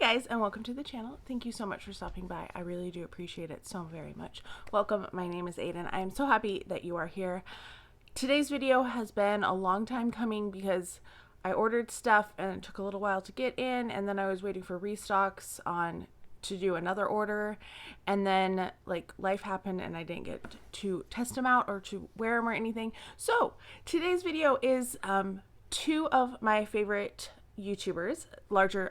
guys, and welcome to the channel. Thank you so much for stopping by. I really do appreciate it so very much. Welcome, my name is Aiden. I am so happy that you are here. Today's video has been a long time coming because I ordered stuff and it took a little while to get in, and then I was waiting for restocks to do another order, and then like life happened and I didn't get to test them out or to wear them or anything. So today's video is two of my favorite YouTubers,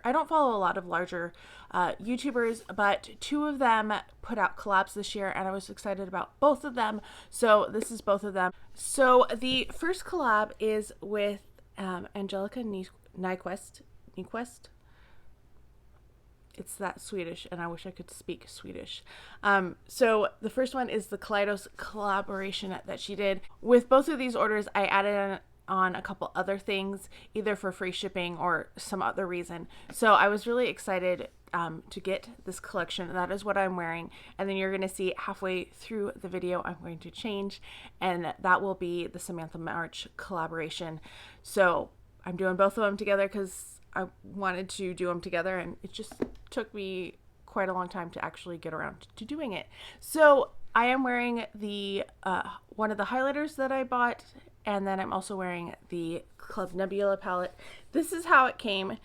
I don't follow a lot of larger YouTubers, but two of them put out collabs this year and I was excited about both of them. So this is both of them. So the first collab is with Angelica Nyqvist. It's that Swedish, and I wish I could speak Swedish. So the first one is the Collabs collaboration that she did. With both of these orders, I added on a couple other things, either for free shipping or some other reason. So I was really excited to get this collection. That is what I'm wearing. And then you're going to see halfway through the video, I'm going to change, and that will be the Samantha March collaboration. So I'm doing both of them together because I wanted to do them together, and it just took me quite a long time to actually get around to doing it. So I am wearing the one of the highlighters that I bought, and then I'm also wearing the Club Nebula palette. This is how it came.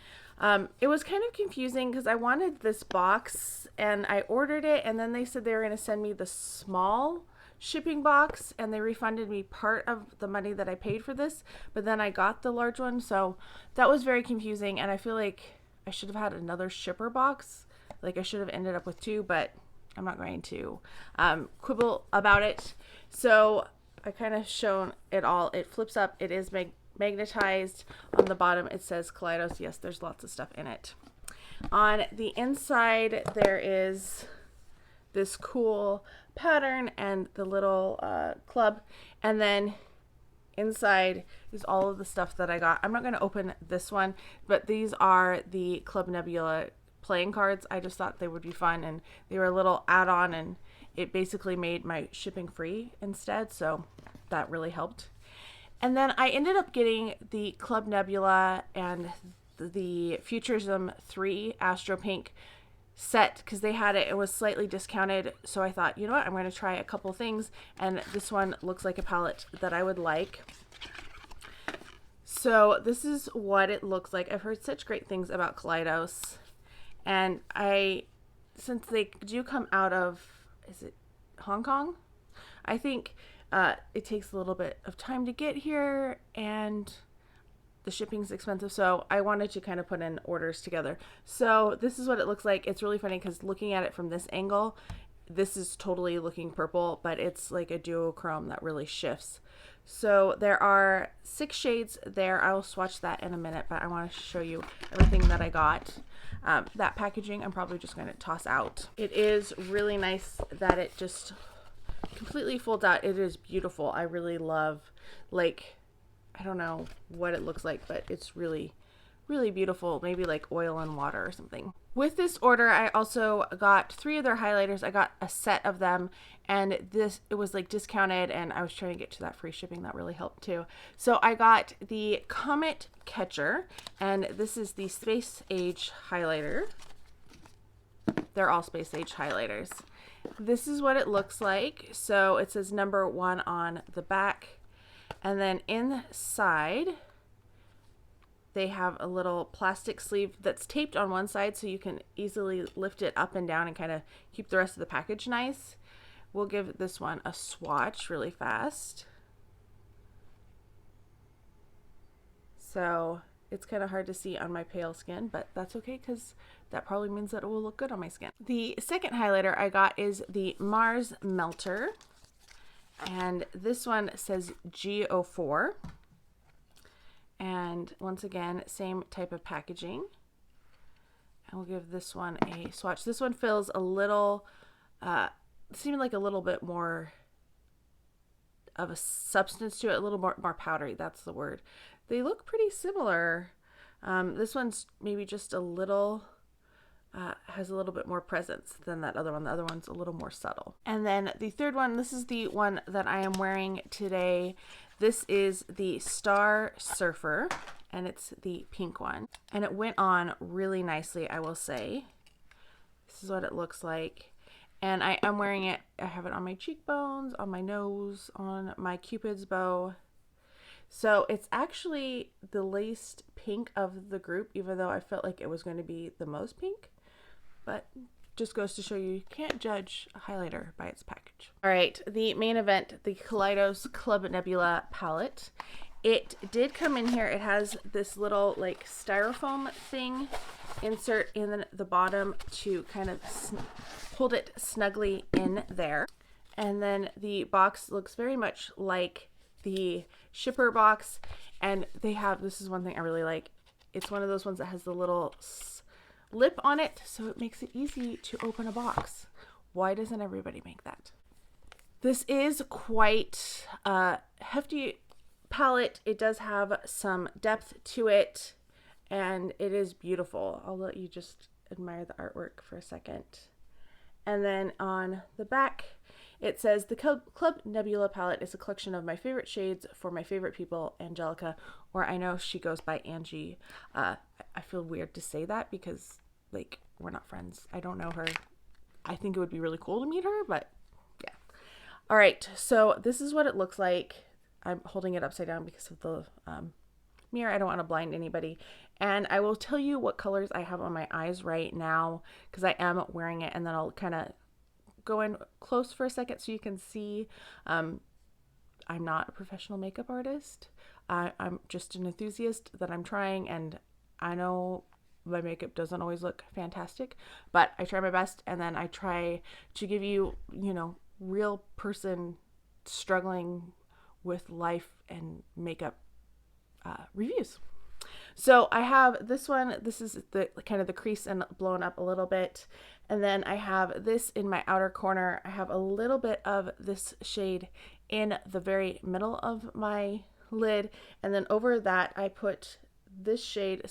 It was kind of confusing because I wanted this box and I ordered it, and then they said they were going to send me the small shipping box, and they refunded me part of the money that I paid for this, but then I got the large one. So that was very confusing, and I feel like I should have had another shipper box. Like I should have ended up with two, but I'm not going to quibble about it. So I kind of shown it all. It flips up. It is magnetized. On the bottom it says Collabs. Yes, there's lots of stuff in it. On the inside there is this cool pattern and the little club, and then inside is all of the stuff that I got. I'm not going to open this one, but these are the Club Nebula playing cards. I just thought they would be fun, and they were a little add-on, and it basically made my shipping free instead, so that really helped. And then I ended up getting the Club Nebula and the Futurism 3 Astro Pink set because they had it. It was slightly discounted, so I thought, you know what, I'm going to try a couple things, and this one looks like a palette that I would like. So this is what it looks like. I've heard such great things about Collabs, and since they do come out of, is it Hong Kong? I think it takes a little bit of time to get here, and the shipping's expensive, so I wanted to kind of put in orders together. So this is what it looks like. It's really funny because looking at it from this angle, this is totally looking purple, but it's like a duochrome that really shifts. So there are 6 shades there. I will swatch that in a minute, but I want to show you everything that I got. That packaging I'm probably just going to toss out. It is really nice that it just completely folds out. It is beautiful. I really love, like, I don't know what it looks like, but it's really, really beautiful. Maybe like oil and water or something. With this order, I also got 3 of their highlighters. I got a set of them, and it was like discounted, and I was trying to get to that free shipping. That really helped too. So I got the Comet Catcher, and this is the Space Age highlighter. They're all Space Age highlighters. This is what it looks like. So it says number 1 on the back. And then inside, they have a little plastic sleeve that's taped on one side so you can easily lift it up and down and kind of keep the rest of the package nice. We'll give this one a swatch really fast. So it's kind of hard to see on my pale skin, but that's okay because that probably means that it will look good on my skin. The second highlighter I got is the Mars Melter. And this one says G04, and once again, same type of packaging. And we'll give this one a swatch. This one feels a little, seemed like a little bit more of a substance to it, a little more powdery. That's the word. They look pretty similar. This one's maybe just a little has a little bit more presence than that other one. The other one's a little more subtle. And then the third one, this is the one that I am wearing today. This is the Star Surfer, and it's the pink one. And it went on really nicely, I will say. This is what it looks like. And I am wearing it. I have it on my cheekbones, on my nose, on my Cupid's bow. So it's actually the least pink of the group, even though I felt like it was going to be the most pink. But just goes to show you can't judge a highlighter by its package. All right, the main event, the Kaleidos Club Nebula palette. It did come in here. It has this little like styrofoam thing insert in the bottom to kind of hold it snugly in there. And then the box looks very much like the shipper box, and they have, this is one thing I really like, it's one of those ones that has the little lip on it, so it makes it easy to open a box. Why doesn't everybody make that? This is quite a hefty palette. It does have some depth to it, and it is beautiful. I'll let you just admire the artwork for a second. And then on the back, it says, the Club Nebula palette is a collection of my favorite shades for my favorite people, Angelica, or I know she goes by Angie. I feel weird to say that because, like, we're not friends. I don't know her. I think it would be really cool to meet her, but yeah. All right, so this is what it looks like. I'm holding it upside down because of the mirror. I don't want to blind anybody. And I will tell you what colors I have on my eyes right now because I am wearing it, and then I'll kind of go in close for a second so you can see. I'm not a professional makeup artist. I'm just an enthusiast that I'm trying, and I know my makeup doesn't always look fantastic, but I try my best, and then I try to give you, you know, real person struggling with life and makeup reviews. So I have this one. This is the kind of the crease and blown up a little bit. And then I have this in my outer corner. I have a little bit of this shade in the very middle of my lid. And then over that, I put this shade.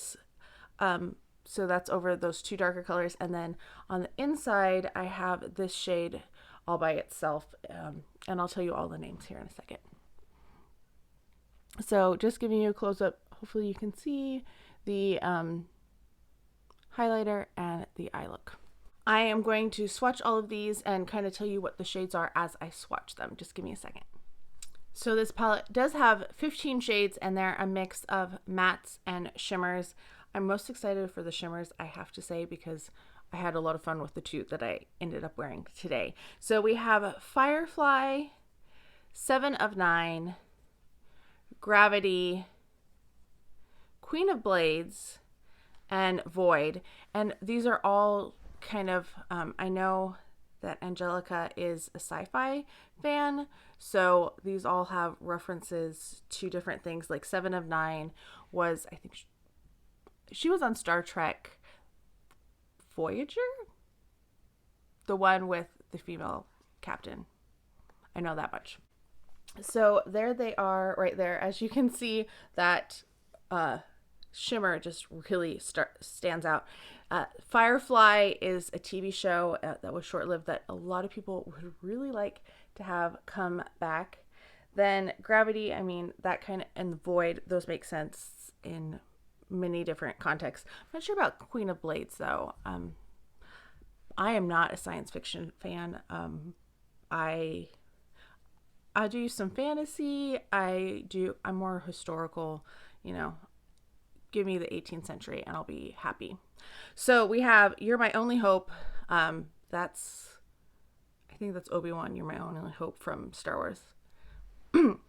So that's over those two darker colors. And then on the inside, I have this shade all by itself. And I'll tell you all the names here in a second. So just giving you a close up. Hopefully you can see the highlighter and the eye look. I am going to swatch all of these and kind of tell you what the shades are as I swatch them. Just give me a second. So this palette does have 15 shades, and they're a mix of mattes and shimmers. I'm most excited for the shimmers, I have to say, because I had a lot of fun with the two that I ended up wearing today. So we have Firefly, 7 of 9, Gravity, Queen of Blades, and Void. And these are all kind of, I know that Angelica is a sci-fi fan, so these all have references to different things. Like 7 of 9 was, I think she was on Star Trek Voyager, the one with the female captain. I know that much. So there they are right there. As you can see, that shimmer just really stands out. Firefly is a TV show that was short-lived that a lot of people would really like to have come back. Then Gravity, I mean, that kind of, and Void, those make sense in many different contexts. I'm not sure about Queen of Blades though. I am not a science fiction fan. I do some fantasy. I'm more historical, you know. Give me the 18th century and I'll be happy. So we have You're My Only Hope. I think that's Obi-Wan, You're My Only Hope from Star Wars.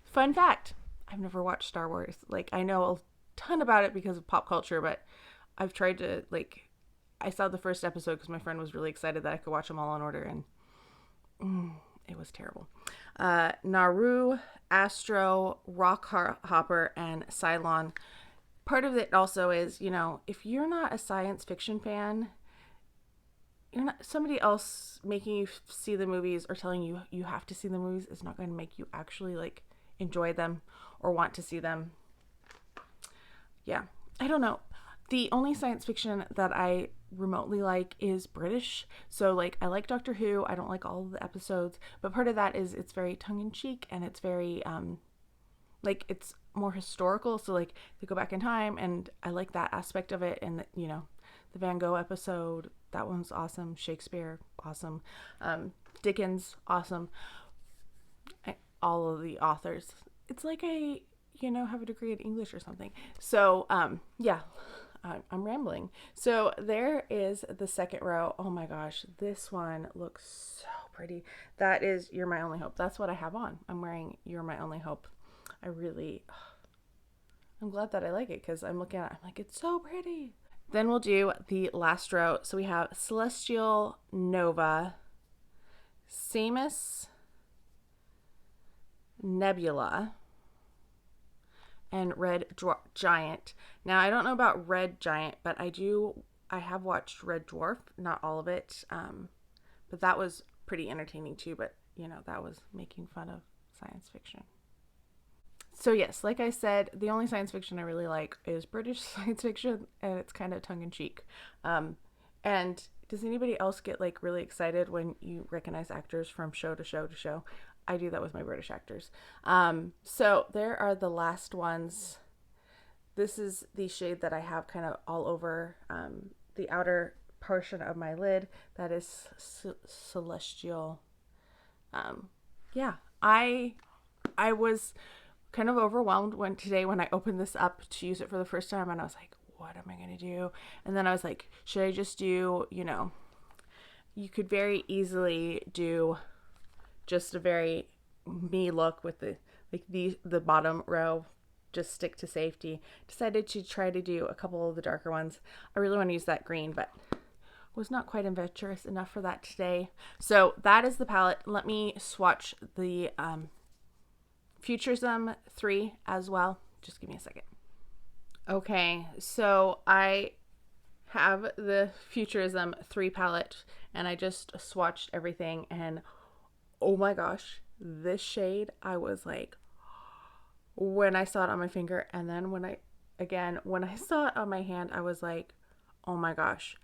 Fun fact, I've never watched Star Wars. Like, I know a ton about it because of pop culture, but I've tried to, like, I saw the first episode because my friend was really excited that I could watch them all in order, and it was terrible. Naru, Astro, Rock Hopper, and Cylon. Part of it also is, you know, if you're not a science fiction fan, you're not, somebody else making you see the movies or telling you you have to see the movies is not going to make you actually like enjoy them or want to see them. Yeah, I don't know. The only science fiction that I remotely like is British. So like I like Doctor Who. I don't like all of the episodes, but part of that is it's very tongue-in-cheek and it's very like it's more historical. So like they go back in time, and I like that aspect of it. And you know, the Van Gogh episode, that one's awesome. Shakespeare, awesome. Dickens, awesome. All of the authors. It's like I, you know, have a degree in English or something. So yeah, I'm rambling. So there is the second row. Oh my gosh, this one looks so pretty. That is You're My Only Hope. That's what I have on. I'm wearing You're My Only Hope. I'm glad that I like it, because I'm looking at it, I'm like, it's so pretty. Then we'll do the last row. So we have Celestial Nova, Samus, Nebula, and Red Giant. Now, I don't know about Red Giant, but I have watched Red Dwarf, not all of it, but that was pretty entertaining too, but, you know, that was making fun of science fiction. So yes, like I said, the only science fiction I really like is British science fiction, and it's kind of tongue-in-cheek. And does anybody else get like really excited when you recognize actors from show to show to show? I do that with my British actors. So there are the last ones. This is the shade that I have kind of all over the outer portion of my lid. That is Celestial. Yeah, I was kind of overwhelmed when I opened this up to use it for the first time, and I was like, what am I going to do? And then I was like, should I just do, you know, you could very easily do just a very me look with the bottom row, just stick to safety. Decided to try to do a couple of the darker ones. I really want to use that green, but was not quite adventurous enough for that today. So that is the palette. Let me swatch the Futurism 3 as well. Just give me a second. Okay, so I have the Futurism 3 palette, and I just swatched everything, and oh my gosh, this shade, I was like, when I saw it on my finger, and then when I saw it on my hand, I was like, oh my gosh.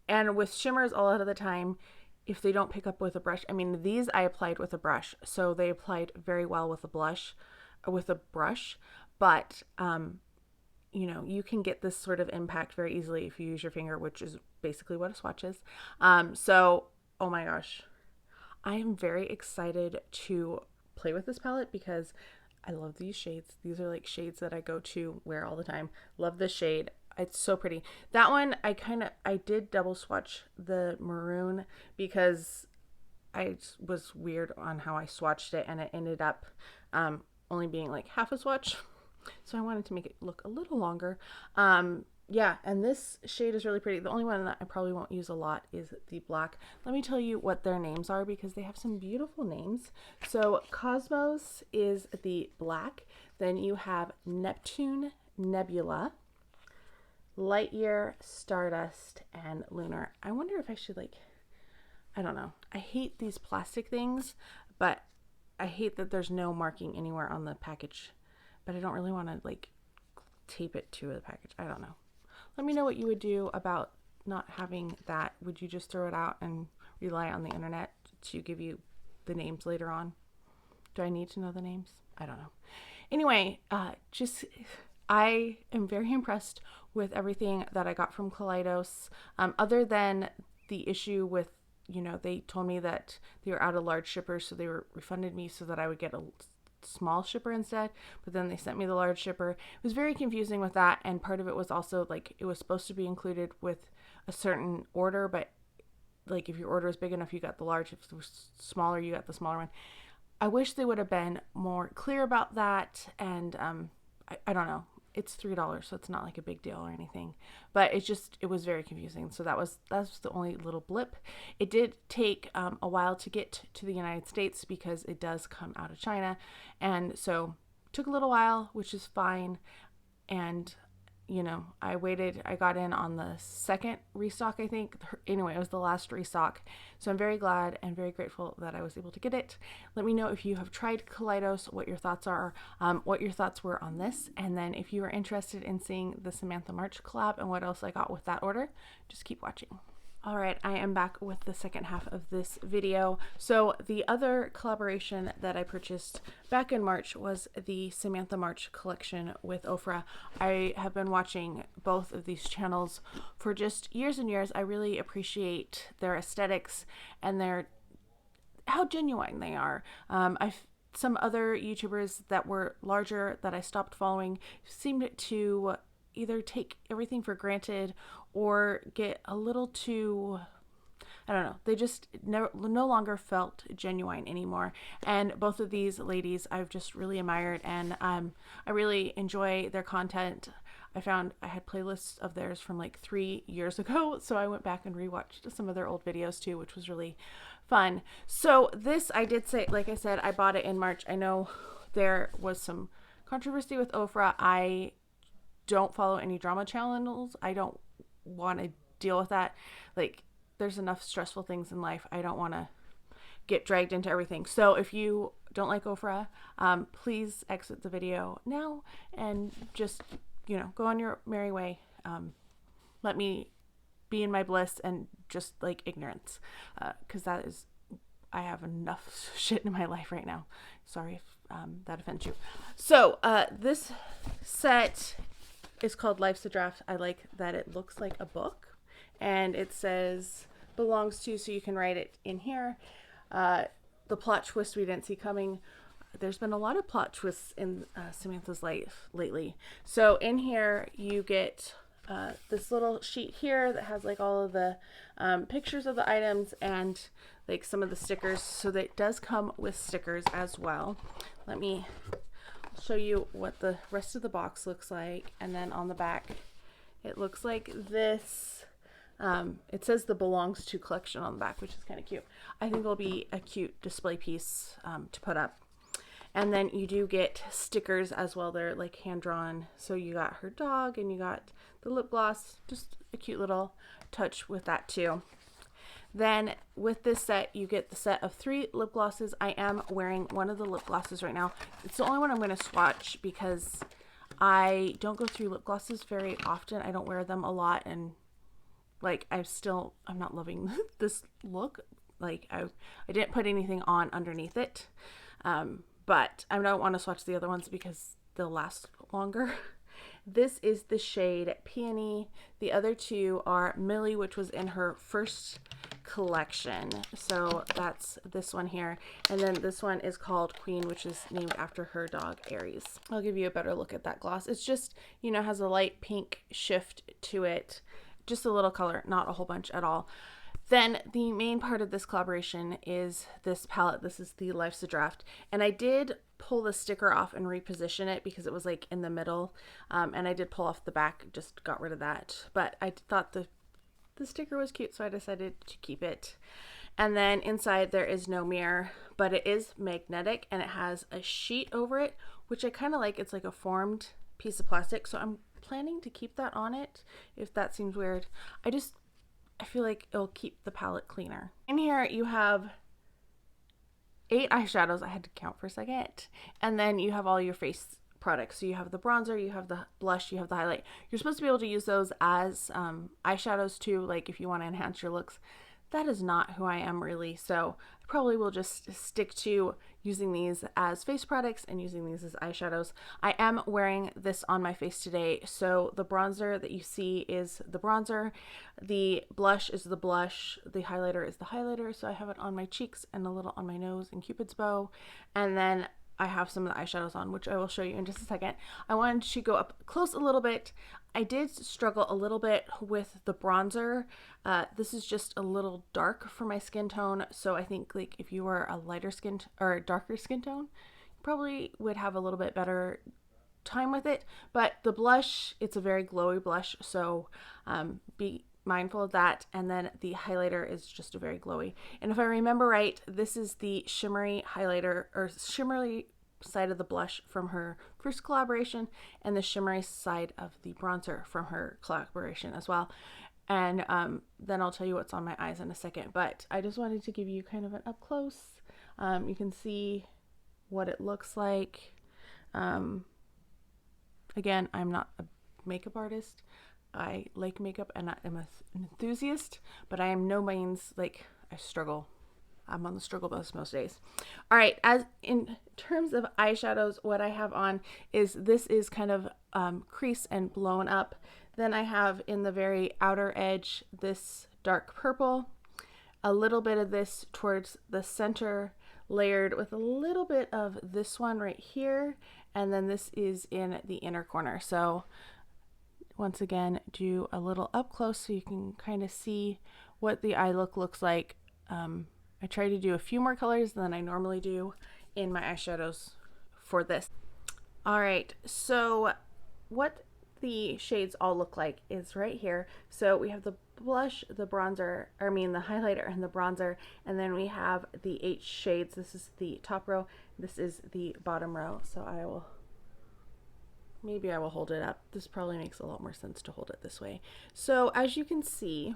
And with shimmers a lot of the time, if they don't pick up with a brush, I mean, these I applied with a brush, so they applied very well with a brush, but you know, you can get this sort of impact very easily if you use your finger, which is basically what a swatch is. So, oh my gosh, I am very excited to play with this palette because I love these shades. These are like shades that I go to wear all the time. Love this shade. It's so pretty. That one, I did double swatch the maroon because I was weird on how I swatched it, and it ended up only being like half a swatch. So I wanted to make it look a little longer. Yeah, and this shade is really pretty. The only one that I probably won't use a lot is the black. Let me tell you what their names are because they have some beautiful names. So Cosmos is the black. Then you have Neptune, Nebula, Lightyear, Stardust, and Lunar. I wonder if I should I don't know. I hate these plastic things, but I hate that there's no marking anywhere on the package. But I don't really want to tape it to the package. I don't know. Let me know what you would do about not having that. Would you just throw it out and rely on the internet to give you the names later on? Do I need to know the names? I don't know. Anyway, I am very impressed with everything that I got from Kaleidos, other than the issue with, they told me that they were out of large shippers, so they refunded me so that I would get a small shipper instead, but then they sent me the large shipper. It was very confusing with that, and part of it was also it was supposed to be included with a certain order, but if your order is big enough, you got the large. If it was smaller, you got the smaller one. I wish they would have been more clear about that, and I don't know. It's $3, so it's not a big deal or anything, but it was very confusing. So that's the only little blip. It did take a while to get to the United States because it does come out of China, and so it took a little while, which is fine. And I waited. I got in on the second restock, I think. Anyway, it was the last restock. So I'm very glad and very grateful that I was able to get it. Let me know if you have tried Kaleidos, what your thoughts are, what your thoughts were on this. And then if you are interested in seeing the Samantha March collab and what else I got with that order, just keep watching. All right, I am back with the second half of this video. So the other collaboration that I purchased back in March was the Samantha March collection with Ofra. I have been watching both of these channels for just years and years. I really appreciate their aesthetics and how genuine they are. Some other YouTubers that were larger that I stopped following seemed to either take everything for granted or get a little too, I don't know, they just no longer felt genuine anymore. And both of these ladies I've just really admired, and I really enjoy their content. I found I had playlists of theirs from like 3 years ago, so I went back and rewatched some of their old videos too, which was really fun. So this, I did say, like I said, I bought it in March. I know there was some controversy with Ofra. I don't follow any drama channels. I don't want to deal with that. Like, there's enough stressful things in life. I don't want to get dragged into everything. So if you don't like Ofra, please exit the video now and just, go on your merry way. Let me be in my bliss and just like ignorance, because I have enough shit in my life right now. Sorry if that offends you. So this set is called Life's a Draft. I like that it looks like a book, and it says belongs to, so you can write it in here. The plot twist we didn't see coming. There's been a lot of plot twists in Samantha's life lately. So in here you get this little sheet here that has like all of the pictures of the items and like some of the stickers. So that it does come with stickers as well. Let me show you what the rest of the box looks like. And then on the back, it looks like this. It says the belongs to collection on the back, which is kind of cute. I think it'll be a cute display piece to put up. And then you do get stickers as well. They're like hand drawn. So you got her dog and you got the lip gloss. Just a cute little touch with that too. Then with this set, you get the set of 3 lip glosses. I am wearing one of the lip glosses right now. It's the only one I'm going to swatch because I don't go through lip glosses very often. I don't wear them a lot, and like I'm not loving this look. Like I didn't put anything on underneath it. But I don't want to swatch the other ones because they'll last longer. This is the shade Peony. The other 2 are Millie, which was in her first collection. So that's this one here. And then this one is called Queen, which is named after her dog, Aries. I'll give you a better look at that gloss. It's just, has a light pink shift to it. Just a little color, not a whole bunch at all. Then the main part of this collaboration is this palette. This is the Life's a Draft. And I did pull the sticker off and reposition it because it was like in the middle. And I did pull off the back, just got rid of that. But I thought the sticker was cute, so I decided to keep it. And then inside there is no mirror, but it is magnetic and it has a sheet over it, which I kind of like. It's like a formed piece of plastic. So I'm planning to keep that on it if that seems weird. I feel like it'll keep the palette cleaner. In here you have 8 eyeshadows. I had to count for a second. And then you have all your face products. So you have the bronzer, you have the blush, you have the highlight. You're supposed to be able to use those as eyeshadows too, like if you want to enhance your looks. That is not who I am really, so I probably will just stick to using these as face products and using these as eyeshadows. I am wearing this on my face today, so the bronzer that you see is the bronzer, the blush is the blush, the highlighter is the highlighter, so I have it on my cheeks and a little on my nose and Cupid's bow, and then I have some of the eyeshadows on, which I will show you in just a second. I wanted to go up close a little bit. I did struggle a little bit with the bronzer. This is just a little dark for my skin tone, so I think like if you were a lighter skin or a darker skin tone, you probably would have a little bit better time with it. But the blush, it's a very glowy blush, so be mindful of that. And then the highlighter is just a very glowy. And if I remember right, this is the shimmery highlighter or shimmery side of the blush from her first collaboration and the shimmery side of the bronzer from her collaboration as well. And then I'll tell you what's on my eyes in a second, but I just wanted to give you kind of an up close. You can see what it looks like. Again, I'm not a makeup artist, I like makeup and I'm an enthusiast, but I am no means like I struggle. I'm on the struggle bus most days. All right, as in terms of eyeshadows, what I have on is this is kind of crease and blown up. Then I have in the very outer edge this dark purple, a little bit of this towards the center, layered with a little bit of this one right here, and then this is in the inner corner. So once again, do a little up close so you can kind of see what the eye look looks like. I try to do a few more colors than I normally do in my eyeshadows for this. All right, so what the shades all look like is right here. So we have the blush, the bronzer, the highlighter and the bronzer, and then we have the 8 shades. This is the top row, this is the bottom row. So maybe I will hold it up. This probably makes a lot more sense to hold it this way. So as you can see,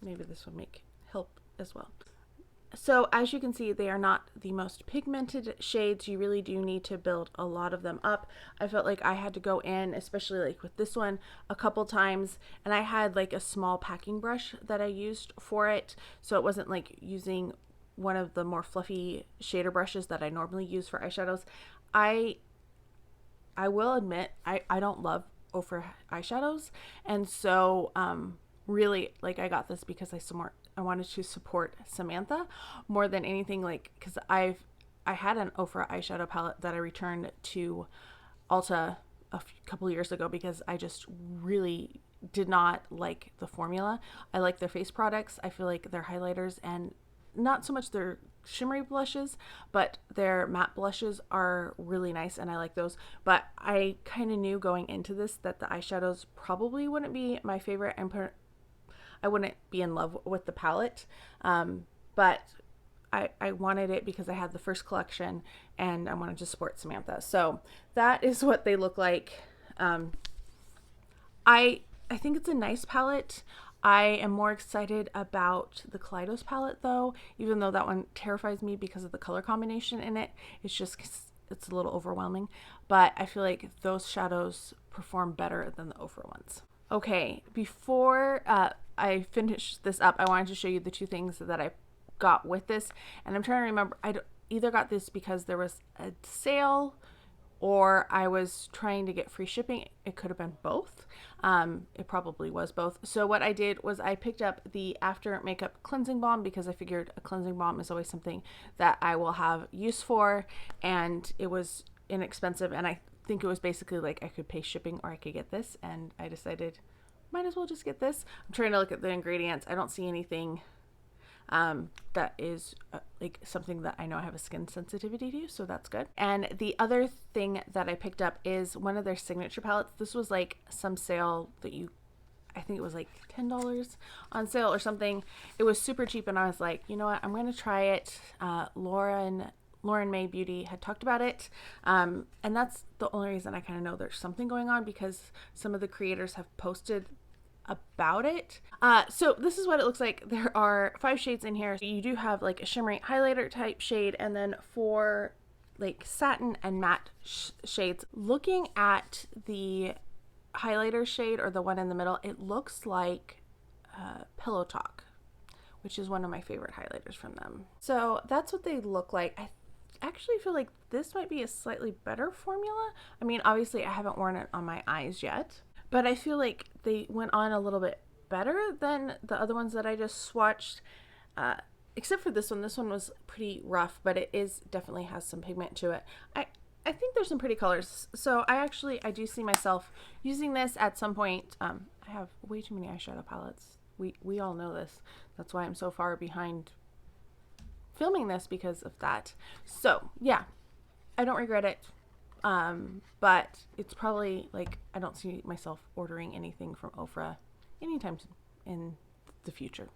maybe this will help as well. So as you can see, they are not the most pigmented shades. You really do need to build a lot of them up. I felt like I had to go in, especially like with this one, a couple times, and I had like a small packing brush that I used for it. So it wasn't like using one of the more fluffy shader brushes that I normally use for eyeshadows. I will admit, I don't love Ofra eyeshadows. And so really, like, I got this because I wanted to support Samantha more than anything, like, because I had an Ofra eyeshadow palette that I returned to Ulta a couple years ago because I just really did not like the formula. I like their face products. I feel like their highlighters and not so much their shimmery blushes, but their matte blushes are really nice and I like those. But I kind of knew going into this that the eyeshadows probably wouldn't be my favorite and I wouldn't be in love with the palette, but I wanted it because I had the first collection and I wanted to support Samantha. So that is what they look like. I think it's a nice palette. I am more excited about the Kaleidos palette though, even though that one terrifies me because of the color combination in it. It's a little overwhelming, but I feel like those shadows perform better than the Ofra ones. Okay, before I finish this up, I wanted to show you the 2 things that I got with this, and I'm trying to remember, I either got this because there was a sale or I was trying to get free shipping. It could have been both. It probably was both. So what I did was I picked up the After Makeup Cleansing Balm because I figured a cleansing balm is always something that I will have use for, and it was inexpensive, and I think it was basically like I could pay shipping or I could get this, and I decided might as well just get this. I'm trying to look at the ingredients. I don't see anything that is like something that I know I have a skin sensitivity to, so that's good. And the other thing that I picked up is one of their signature palettes. This was like some sale that I think it was like $10 on sale or something. It was super cheap and I was like, you know what, I'm going to try it. Lauren May Beauty had talked about it, and that's the only reason I kind of know there's something going on because some of the creators have posted about it. So this is what it looks like. There are 5 shades in here. You do have like a shimmery highlighter type shade and then 4 like satin and matte shades. Looking at the highlighter shade or the one in the middle, it looks like Pillow Talk, which is one of my favorite highlighters from them. So that's what they look like. I actually feel like this might be a slightly better formula. I mean, obviously I haven't worn it on my eyes yet, but I feel like they went on a little bit better than the other ones that I just swatched, except for this one. This one was pretty rough, but it definitely has some pigment to it. I think there's some pretty colors, so I do see myself using this at some point. I have way too many eyeshadow palettes. We all know this. That's why I'm so far behind filming this, because of that. So yeah, I don't regret it. But it's probably like I don't see myself ordering anything from Ofra anytime in the future.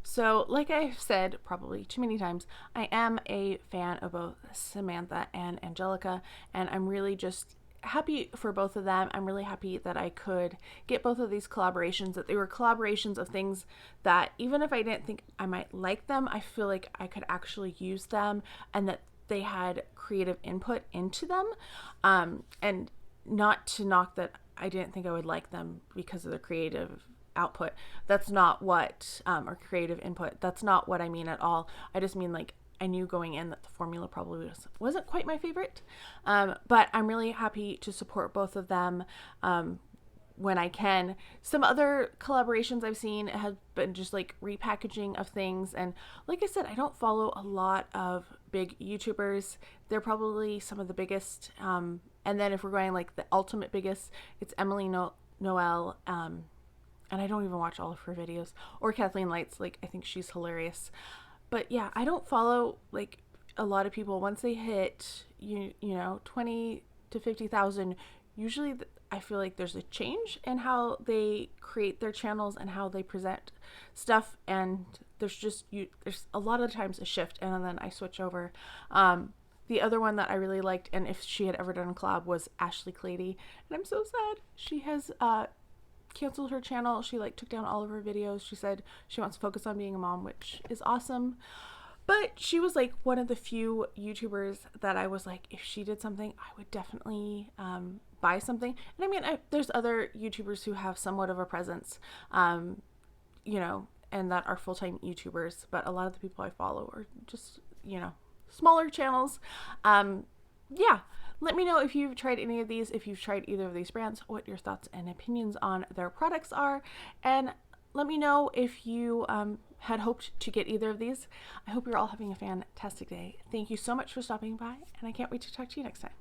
So like I've said probably too many times, I am a fan of both Samantha and Angelica, and I'm really just happy for both of them. I'm really happy that I could get both of these collaborations, that they were collaborations of things that even if I didn't think I might like them, I feel like I could actually use them, and that they had creative input into them. And not to knock that I didn't think I would like them because of their creative output. That's not what, or creative input. That's not what I mean at all. I just mean like, I knew going in that the formula probably wasn't quite my favorite. But I'm really happy to support both of them when I can. Some other collaborations I've seen have been just like repackaging of things. And like I said, I don't follow a lot of big YouTubers. They're probably some of the biggest. And then if we're going like the ultimate biggest, it's Emily Noel. And I don't even watch all of her videos. Or Kathleen Lights. Like, I think she's hilarious. But yeah, I don't follow like a lot of people. Once they hit, you know, 20 to 50,000, usually I feel like there's a change in how they create their channels and how they present stuff. And there's a lot of times a shift, and then I switch over. The other one that I really liked, and if she had ever done a collab, was Ashley Clady. And I'm so sad. She has canceled her channel. She like took down all of her videos. She said she wants to focus on being a mom, which is awesome. But she was like one of the few YouTubers that I was like, if she did something, I would definitely buy something. And I mean, there's other YouTubers who have somewhat of a presence, you know, and that are full-time YouTubers. But a lot of the people I follow are just, you know, smaller channels. Yeah. Let me know if you've tried any of these, if you've tried either of these brands, what your thoughts and opinions on their products are. And let me know if you had hoped to get either of these. I hope you're all having a fantastic day. Thank you so much for stopping by, and I can't wait to talk to you next time.